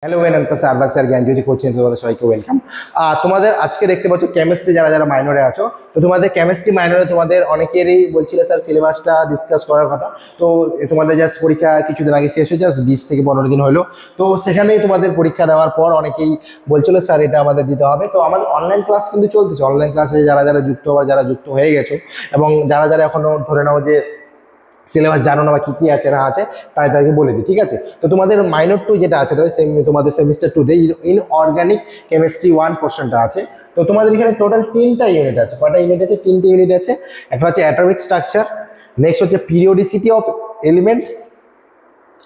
Hello Arbaaz sir জ্ঞান যদি করছেন তোমাদের সবাইকে ওয়েলকাম। তোমাদের আজকে দেখতে পাচ্ছ কেমিস্ট্রি যারা যারা মাইনরে আছো, তো তোমাদের কেমিস্ট্রি মাইনরে তোমাদের অনেকেরই বলছিল স্যার সিলেবাসটা ডিসকাস করার কথা। তো তোমাদের জাস্ট পরীক্ষা কিছুদিন আগে শেষ হয়ে জাস্ট 20 থেকে 15 দিন হলো। তো সেখানেই তোমাদের পরীক্ষা দেওয়ার পর অনেকেই বলছিল স্যার এটা আমাদের দিতে হবে। তো আমাদের অনলাইন ক্লাস কিন্তু চলতেছে, অনলাইন ক্লাসে যারা যারা যুক্ত বা যারা যুক্ত হয়ে গেছো এবং যারা যারা এখনো ধরে নাও যে সিলেবাস জানো না বা কী কী আছে না আছে তাদেরকে বলে দিই, ঠিক আছে? তো তোমাদের মাইনর 2 যেটা আছে তবে তোমাদের সেমিস্টার 2তে ইনঅর্গানিক কেমিস্ট্রি 1 পোর্শনটা আছে। তো তোমাদের এখানে টোটাল 3টা ইউনিট আছে। কয়টা ইউনিট আছে? 3টে ইউনিট আছে। একটা হচ্ছে অ্যাটমিক স্ট্রাকচার, নেক্সট হচ্ছে পিরিয়ডিসিটি অফ এলিমেন্টস,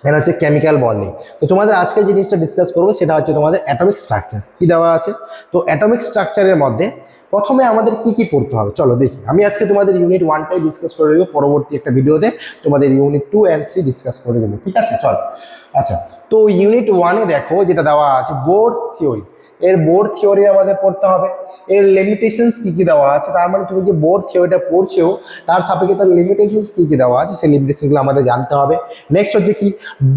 এটা হচ্ছে কেমিক্যাল বন্ডিং। তো তোমাদের আজকে যে জিনিসটা ডিসকাস করবো সেটা হচ্ছে তোমাদের অ্যাটমিক স্ট্রাকচার কি দেওয়া আছে। তো অ্যাটমিক স্ট্রাকচারের মধ্যে প্রথমে আমাদের কি কি পড়তে হবে চলো দেখি। আমি আজকে তোমাদের ইউনিট 1টাই ডিসকাস করে দেবো, পরবর্তী একটা ভিডিওতে তোমাদের ইউনিট 2 and 3 ডিসকাস করে দেবো, ঠিক আছে? চল আচ্ছা, তো ইউনিট 1-এ দেখো যেটা দেওয়া আছে বোর থিওরি। এর বোর থিওরি আমাদের পড়তে হবে। এর লিমিটেশনস কি কি দেওয়া আছে, তার মানে তুমি যে বোর থিওরিটা পড়ছো তার সাপেক্ষে তার লিমিটেশনস কি কি দেওয়া আছে সেই লিমিটেশনগুলো আমাদের জানতে হবে। নেক্সট হচ্ছে কি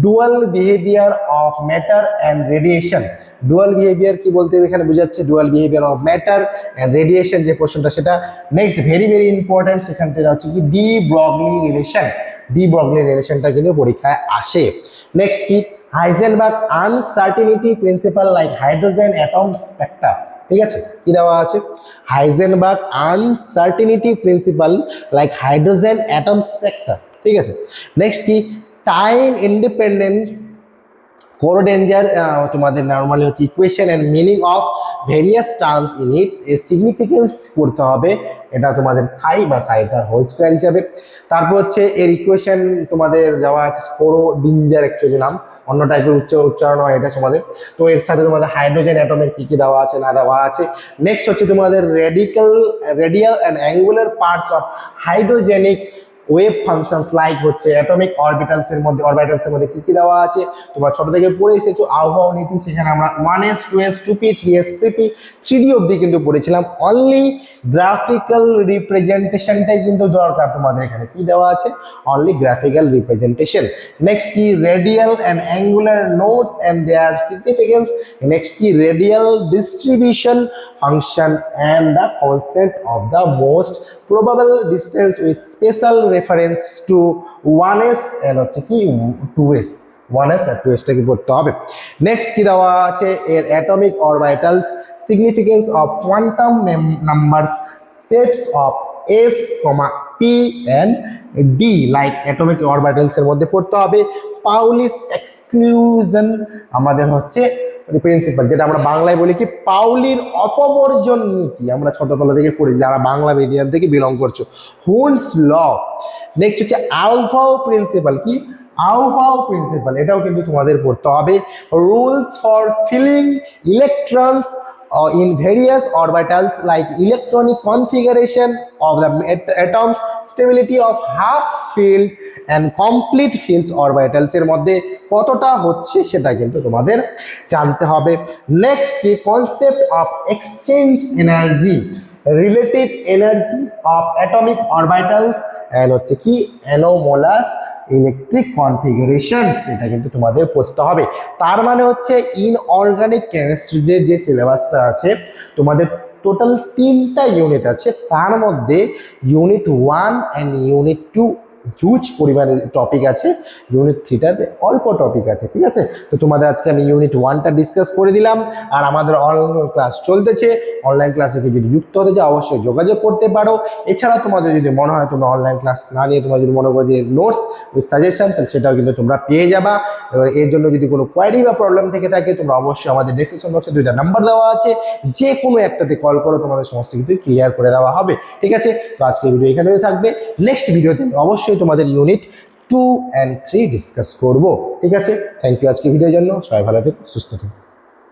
dual behaviour of matter and radiation. Dual behaviour কি বলতে এখানে বোঝাচ্ছে dual behaviour of matter and radiation যে পোর্শনটা সেটা। নেক্সট ভেরি ভেরি ইম্পর্টেন্ট সেখান থেকে হচ্ছে কি de Broglie relation. De Broglie রিলেশনটা কিন্তু পরীক্ষায় আসে। নেক্সট কি Heisenberg uncertainty principal like hydrogen atom Spectra, ঠিক আছে? কি দেওয়া আছে? Heisenberg uncertainty principal like hydrogen atom Spectra, ঠিক আছে? নেক্সট কি টাইম ইন্ডিপেন্ডেন্স কোর ডেঞ্জার, তোমাদের নর্মালি হচ্ছে equation and meaning of various terms in it, এর সিগনিফিকেন্স করতে হবে, এটা তোমাদের সাই বা সাই তার হোল স্কোয়ার হিসাবে। তারপর হচ্ছে এর ইকুয়েশন তোমাদের দেওয়া আছে স্কোরো ডিঞ্জার, অ্যাকচুয়ালি নাম অন্য টাইপের উচ্চারণ হয় এটা তোমাদের। তো এর সাথে তোমাদের হাইড্রোজেন অ্যাটমের কি কি দেওয়া আছে না দেওয়া আছে। নেক্সট হচ্ছে তোমাদের radial and angular parts of hydrogenic wave functions like হচ্ছে অ্যাটমিক অরবিটালসের মধ্যে কি কি দেওয়া আছে তোমরা ছোট থেকে পড়ে এসেছো। আবহাওয়া নীতি সেখানে আমরা 1s 2s 2p 3s 3p 3d অবধি কিন্তু পড়েছিলাম। অনলি গ্রাফিক্যাল রিপ্রেজেন্টেশনটাই কিন্তু দরকার তোমাদের এখানে। কি দেওয়া আছে? Only graphical representation. নেক্সট কি radial and angular nodes and their significance. Next কি radial distribution function and the concept of the most probable distance with special reference to 1s and হচ্ছে কি 2s, 1s আর 2s টাকে পড়তে হবে। Next কি দেওয়া আছে এর atomic orbitals significance of quantum numbers sets of s, p and d like atomic orbitals এর মধ্যে পড়তে হবে। পাউলিস এক্সক্লুশন আমাদের হচ্ছে প্রিন্সিপাল, যেটা আমরা বাংলায় বলি কি পাউলির অপবর্জন নীতি, আমরা ছোটবেলা থেকে পড়ি যারা বাংলা মিডিয়াম থেকে বিলং করছো। হুলস ল। নেক্সট হচ্ছে আলফাও প্রিন্সিপাল। কি আলফাও প্রিন্সিপাল, এটাও কিন্তু তোমাদের পড়তে হবে। Rules for filling electrons in various orbitals like electronic configuration of the atoms, stability of half filled and complete filled orbitals এর মধ্যে কতটা হচ্ছে সেটা কিন্তু তোমাদের জানতে হবে। নেক্সট কি concept of exchange energy, relative energy of atomic orbitals and হচ্ছে কি অ্যানোমালাস ইলেকট্রিক কনফিগারেশনস, এটা কিন্তু তোমাদের পড়তে হবে। তার মানে হচ্ছে ইনঅর্গানিক কেমিস্ট্রির যে সিলেবাসটা আছে তোমাদের টোটাল 3টা ইউনিট আছে, তার মধ্যে ইউনিট 1 অ্যান্ড ইউনিট 2 হিউজ পরিমাণের টপিক আছে, ইউনিট 3টাতে অল্প টপিক আছে, ঠিক আছে? তো তোমাদের আজকে আমি ইউনিট 1টা ডিসকাস করে দিলাম। আর আমাদের অনলাইন ক্লাস চলতেছে, অনলাইন ক্লাসে যদি যুক্ত হতে চাও অবশ্যই যোগাযোগ করতে পারো। এছাড়া তোমাদের যদি মনে হয় তোমরা অনলাইন ক্লাস না নিয়ে তোমরা যদি মনে করো যে নোটস উইথ সাজেশন, তাহলে সেটাও কিন্তু তোমরা পেয়ে যাবা। এবার এর জন্য যদি কোনো কোয়ারি বা প্রবলেম থেকে থাকে তোমরা অবশ্যই আমাদের ডেসক্রিপশন বক্সে 2টা নাম্বার দেওয়া আছে, যে কোনো একটাতে কল করো, তোমাদের সমস্ত কিছু ক্লিয়ার করে দেওয়া হবে, ঠিক আছে? তো আজকে ভিডিও এখানেই থাকবে। নেক্সট ভিডিওতে অবশ্যই তোমাদের ইউনিট 2 and 3 ডিসকাস করব, ঠিক আছে? থ্যাংক ইউ আজকে ভিডিওর জন্য। সবাই ভালো থেকো, সুস্থ থেকো।